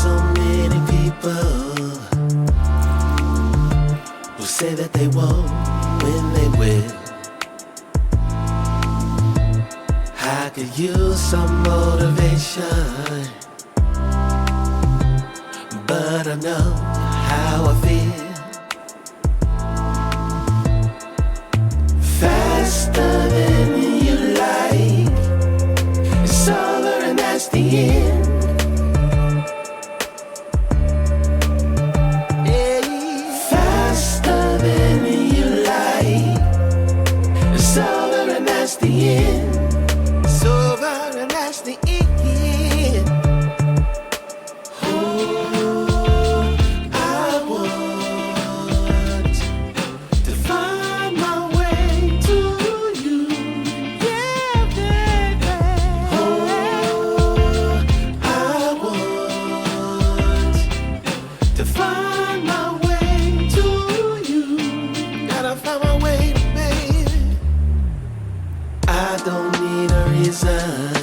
so many people who say that they won't when they will. I could use some motivation, but I know how I feel. Faster than you like, it's over and that's the end. Faster than you like, it's over and that's the end. It's over and that's the end. Oh, I want to find my way to you. Yeah, baby. Oh, I want to find my way to you. Gotta find my way, baby. I don't need a reason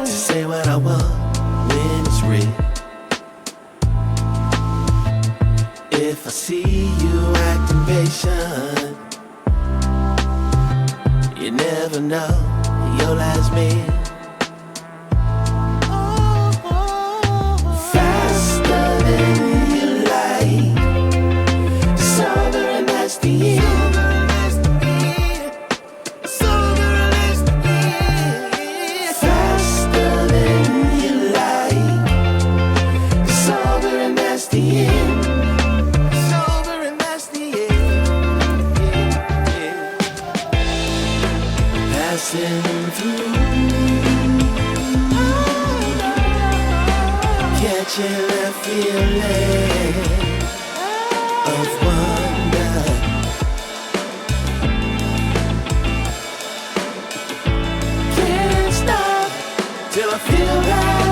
to say what I want when it's real. If I see you acting patient, you never know your last meal. Faster than you like, it's over and that's the end. It's over and that's the end. Faster than you like, it's over and that's the end. It's over and that's the end. Passing through, catching a feeling of wonder. Can't stop till I feel right.